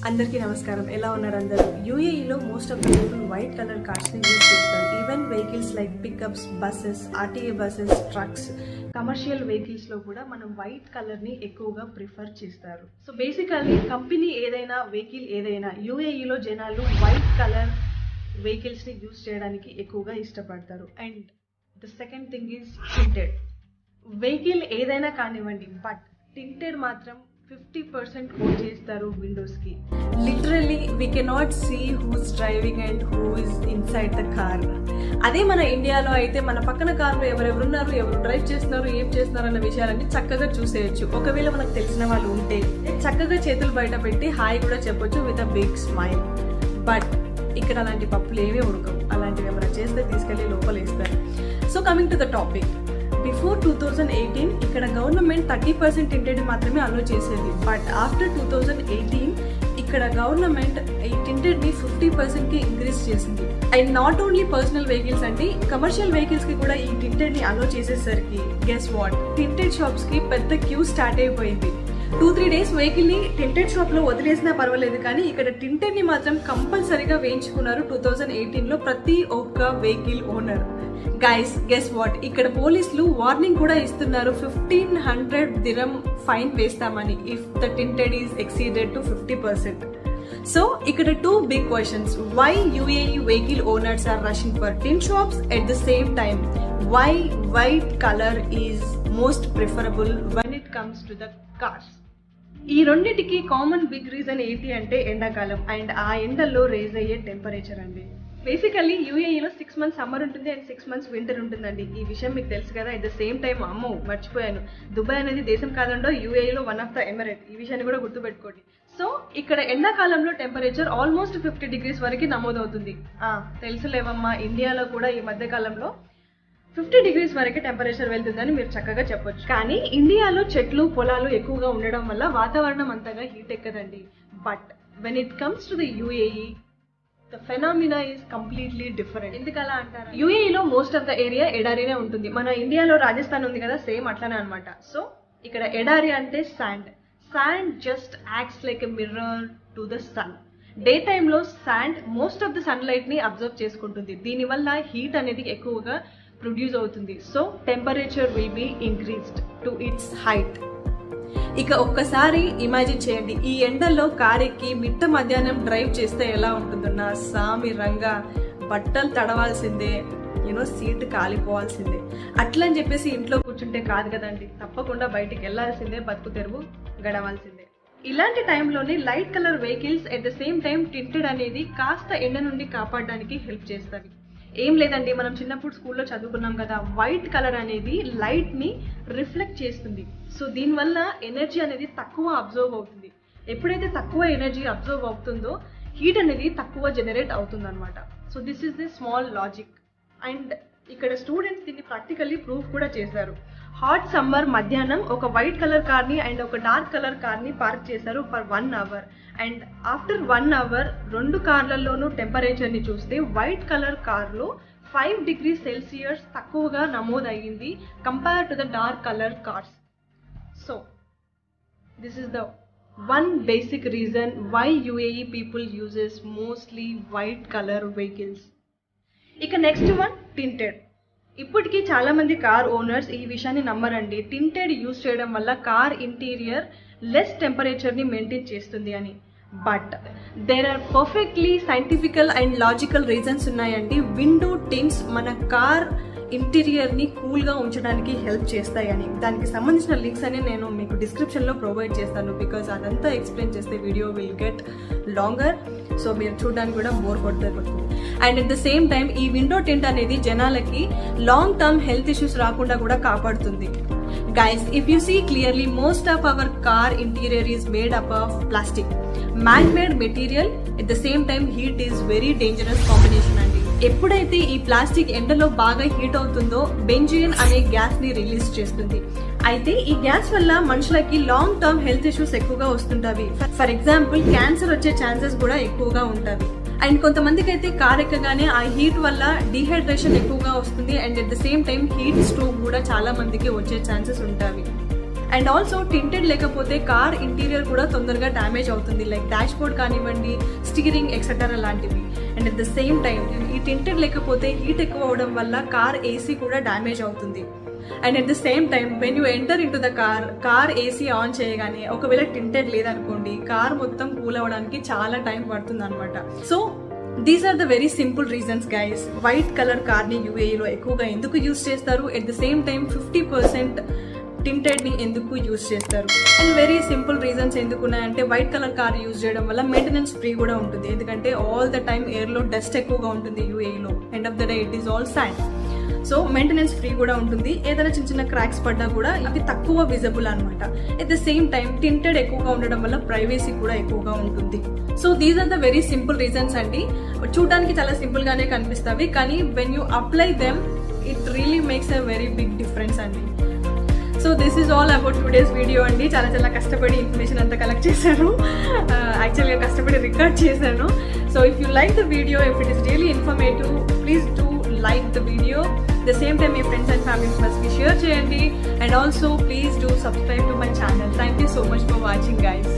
అందరికీ నమస్కారం. ఎలా ఉన్నారు అందరూ? యూఏఈలో most of the people white colour కార్స్ని యూజ్ చేస్తారు. Even vehicles like pickups, buses, RTA buses, trucks, commercial వెహికల్స్లో కూడా మనం వైట్ కలర్ని ఎక్కువగా ప్రిఫర్ చేస్తారు. సో బేసికల్లీ కంపెనీ ఏదైనా, వెహికల్ ఏదైనా, యూఏఈలో జనాలు వైట్ కలర్ వెహికల్స్ని యూజ్ చేయడానికి ఎక్కువగా ఇష్టపడతారు. And the second thing is tinted. Vehicle ఏదైనా కానివ్వండి, బట్ టింటెడ్ మాత్రం 50% కోట్ చేస్తారు విండోస్కి. Literally we cannot see who's driving and who is inside the car. అదే మన ఇండియాలో అయితే మన పక్కన కార్లో ఎవరెవరున్నారు, ఎవరు డ్రైవ్ చేస్తున్నారు, ఏం చేస్తున్నారు అన్న విషయాలన్నీ చక్కగా చూసేయచ్చు. ఒకవేళ మనకు తెలిసిన వాళ్ళు ఉంటే చక్కగా చేతులు బయట పెట్టి హాయ్ కూడా చెప్పొచ్చు with a big smile. But ఇక్కడ అలాంటి పప్పులు ఏమీ ఉడకవు. అలాంటివి ఏమైనా చేస్తే తీసుకెళ్ళి లోపల వేస్తారు. So coming to the topic, before 2018 ఇక్కడ గవర్నమెంట్ 30% టింటెడ్ మాత్రమే అలో చేసేది. బట్ ఆఫ్టర్ 2018 ఇక్కడ గవర్నమెంట్ ఈ టింటెడ్ని 50%కి ఇంక్రీజ్ చేసింది. And not only personal vehicles అండి, కమర్షియల్ వెహికల్స్కి కూడా ఈ టింటెడ్ని అలో చేసేసరికి గెస్ వాట్, టింటెడ్ షాప్స్కి పెద్ద క్యూ స్టార్ట్ అయిపోయింది. 2-3 డేస్ వెహికల్ని టింటెడ్ షాప్లో వదిలేసినా పర్వాలేదు, కానీ ఇక్కడ టింటెడ్ని మాత్రం కంపల్సరీగా వేయించుకున్నారు 2018లో ప్రతి ఒక్క vehicle owner. Guys guess what, ఇక్కడ పోలీసులు వార్నింగ్ కూడా ఇస్తున్నారు, 1500 dirham ఫైన్ వేస్తామని if the tinted is exceeded to 50%. So ఇక్కడ 2 big questions. Why UAE vehicle owners are rushing for tint shops? At the same time, why white color is most preferable when it comes to the cars? ఈ రెండింటికి common big reason ఏంటి అంటే ఎండాకాలం and ఆ ఎండల్లో raise అయ్యే temperature అండి. Basically యూఏఈలో 6 months summer ఉంటుంది అండ్ 6 months వింటర్ ఉంటుందండి. ఈ విషయం మీకు తెలుసు కదా. అట్ ద సేమ్ టైం అమ్మో మర్చిపోయాను, దుబాయ్ అనేది దేశం కాదండో, యూఏఈలో వన్ ఆఫ్ ద ఎమిరేట్. ఈ విషయాన్ని కూడా గుర్తుపెట్టుకోండి. సో ఇక్కడ ఎండాకాలంలో టెంపరేచర్ ఆల్మోస్ట్ 50 degrees వరకు నమోదవుతుంది. తెలుసులేవమ్మా, ఇండియాలో కూడా ఈ మధ్య కాలంలో 50 degrees వరకు టెంపరేచర్ వెళ్తుందని మీరు చక్కగా చెప్పొచ్చు. కానీ ఇండియాలో చెట్లు, పొలాలు ఎక్కువగా ఉండడం వల్ల వాతావరణం అంతగా హీట్ ఎక్కదండి. But when it comes to the UAE, the phenomena is completely different. ఎందుకలా అంటారా? యూఏఈలో మోస్ట్ ఆఫ్ ద ఏరియా ఎడారినే ఉంటుంది. మన ఇండియాలో రాజస్థాన్ ఉంది కదా, సేమ్ అట్లానే అనమాట. సో ఇక్కడ ఎడారి అంటే sand. Sand just acts like a mirror to the sun. Day టైంలో sand most of the sunlight ని అబ్జర్వ్ చేసుకుంటుంది. దీనివల్ల హీట్ అనేది ఎక్కువగా ప్రొడ్యూస్ అవుతుంది. So temperature will be increased to its height. ఇక ఒక్కసారి ఇమాజిన్ చేయండి, ఈ ఎండల్లో కార్ ఎక్కి మిట్ట మధ్యాహ్నం డ్రైవ్ చేస్తే ఎలా ఉంటుందో. నా సామి రంగా, బట్టలు తడవాల్సిందే, సీట్ కాలిపోవాల్సిందే. అట్లని చెప్పేసి ఇంట్లో కూర్చుంటే కాదు కదండి, తప్పకుండా బయటికి వెళ్లాల్సిందే, బతుకు తెరువు గడవాల్సిందే. ఇలాంటి టైంలోనే light colour vehicles at the same time tinted అనేది కాస్త ఎండ నుండి కాపాడడానికి హెల్ప్ చేస్తాయి. ఏం లేదండి, మనం చిన్నప్పుడు స్కూల్లో చదువుకున్నాం కదా, వైట్ కలర్ అనేది లైట్ ని రిఫ్లెక్ట్ చేస్తుంది. సో దీనివల్ల ఎనర్జీ అనేది తక్కువ అబ్జర్వ్ అవుతుంది. ఎప్పుడైతే తక్కువ ఎనర్జీ అబ్జర్వ్ అవుతుందో హీట్ అనేది తక్కువ జనరేట్ అవుతుంది అనమాట. So this is the small logic. And ఇక్కడ స్టూడెంట్స్ దీన్ని ప్రాక్టికల్లీ ప్రూఫ్ కూడా చేశారు. హాట్ సమ్మర్ మధ్యాహ్నం ఒక వైట్ కలర్ కార్ని అండ్ ఒక డార్క్ కలర్ కార్ని పార్క్ చేశారు for 1 hour. And after 1 hour 2 కార్లలోనూ టెంపరేచర్ని చూస్తే వైట్ కలర్ కార్లో 5 degrees Celsius తక్కువగా నమోదయ్యింది compare to the dark colour cars. So this is the one basic reason why UAE people uses mostly white color vehicles. ఇక next one, tinted. ఇప్పటికీ చాలా మంది car owners ఈ విషయాన్ని నమ్మరండి, టింటెడ్ యూజ్ చేయడం వల్ల కార్ ఇంటీరియర్ లెస్ టెంపరేచర్ ని maintain చేస్తుంది అని. But there are perfectly scientifical and logical reasons ఉన్నాయండి. విండో టింట్స్ మన కార్ ఇంటీరియర్ ని కూల్ గా ఉంచడానికి హెల్ప్ చేస్తాయని. దానికి సంబంధించిన లింక్స్ అని నేను మీకు డిస్క్రిప్షన్ లో ప్రొవైడ్ చేస్తాను, బికాజ్ అదంతా ఎక్స్ప్లెయిన్ చేస్తే video will get longer. So మీరు చూడడానికి కూడా బోర్ కొడుతుంది. And at the same time ఈ విండో టింట్ అనేది జనాలకి లాంగ్ టర్మ్ హెల్త్ ఇష్యూస్ రాకుండా కూడా కాపాడుతుంది. Guys, if you see clearly, most of our car interior is made up of plastic, man-made material. At the same time, heat is very dangerous combination అండి. ఎప్పుడైతే ఈ plastic ఎండలో బాగా heat అవుతుందో benzene అనే గ్యాస్ ని రిలీజ్ చేస్తుంది. అయితే ఈ గ్యాస్ వల్ల మనుషులకి లాంగ్ టర్మ్ హెల్త్ ఇష్యూస్ ఎక్కువగా వస్తుంటాయి. ఫర్ ఎగ్జాంపుల్ క్యాన్సర్ వచ్చే ఛాన్సెస్ కూడా ఎక్కువగా ఉంటాయి. అండ్ కొంతమందికి అయితే కార్ ఎక్కగానే ఆ హీట్ వల్ల డీహైడ్రేషన్ ఎక్కువగా వస్తుంది. And at the same time heat stroke కూడా చాలా మందికి వచ్చే ఛాన్సెస్ ఉంటాయి. అండ్ ఆల్సో టింటెడ్ లేకపోతే కార్ ఇంటీరియర్ కూడా తొందరగా డ్యామేజ్ అవుతుంది, లైక్ డాష్ బోర్డ్ కానివ్వండి, స్టీరింగ్ ఎక్సెట్రా లాంటివి. And at the same time ఈ టింటెడ్ లేకపోతే హీట్ ఎక్కువ అవడం వల్ల కార్ ఏసీ కూడా డ్యామేజ్ అవుతుంది. And at the same time when you enter in to the car AC on చేయగానే ఒకవేళ టింటెడ్ లేదనుకోండి, కార్ మొత్తం కూల్ అవ్వడానికి చాలా టైం పడుతుంది అనమాట. So these are the very simple reasons guys, white colour కార్ని యూఏఈలో ఎక్కువగా ఎందుకు యూస్ చేస్తారు, ఎట్ ద సేమ్ టైం 50% టింటెడ్ని ఎందుకు యూజ్ చేస్తారు. అండ్ వెరీ సింపుల్ రీజన్స్ ఎందుకున్నాయంటే, వైట్ కలర్ కార్ యూజ్ చేయడం వల్ల మెయింటెనెన్స్ ఫ్రీ కూడా ఉంటుంది, ఎందుకంటే ఆల్ ద టైమ్ ఎయిర్లో డస్ట్ ఎక్కువగా ఉంటుంది యూఏఈలో. End of the day it is all sand. So maintenance free కూడా ఉంటుంది, ఏదైనా చిన్న చిన్న క్రాక్స్ పడ్డా కూడా అవి తక్కువ విజిబుల్ అనమాట. At the same time tinted ఎక్కువగా ఉండడం వల్ల ప్రైవసీ కూడా ఎక్కువగా ఉంటుంది. So these are the very simple reasons అండి. చూడడానికి చాలా సింపుల్ గానే కనిపిస్తాయి, కానీ when you apply them it really makes a very big difference అండి. So this is all about today's video అండి. చాలా కష్టపడి ఇన్ఫర్మేషన్ అంతా కలెక్ట్ చేశాను, యాక్చువల్గా కష్టపడి రికార్డ్ చేశాను. So if you like the video, if it is really informative, please do like the video. The same time me friends and family మెంబర్స్కి share చేయండి. And also please do subscribe to my channel. Thank you so much for watching guys.